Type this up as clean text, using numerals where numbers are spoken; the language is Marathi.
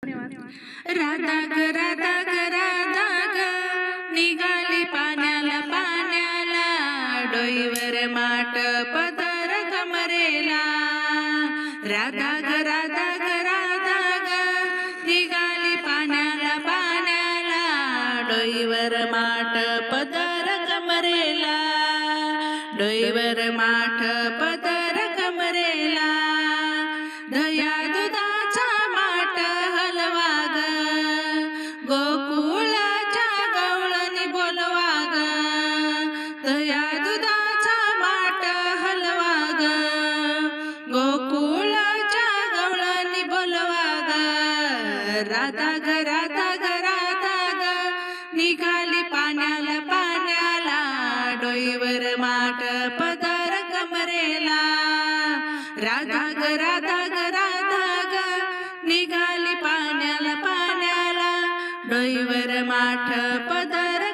राधा ग राधा ग राधा ग निघाली पाण्याला पाण्याला डोईवर माठ पदर कमरेला राधा ग राधा ग राधा ग निघाली पाण्याला पाण्याला डोईवर माठ पदर कमरेला डोईवर माठ पदर कमरेला दया दुधाचा माठ हलवा ग गोकुळाच्या गवळणी बोलवा ग दया दुधाचा माठ हलवा ग गोकुळाच्या गवळणी बोलवा ग राधा ग राधा ग राधा ग निघाली पाण्याला पाण्याला डोईवर माठ पदर कमरेला राधा ग राधा ग राधा ग निघाली पाण्याला पाण्याला डोईवर माठ पदर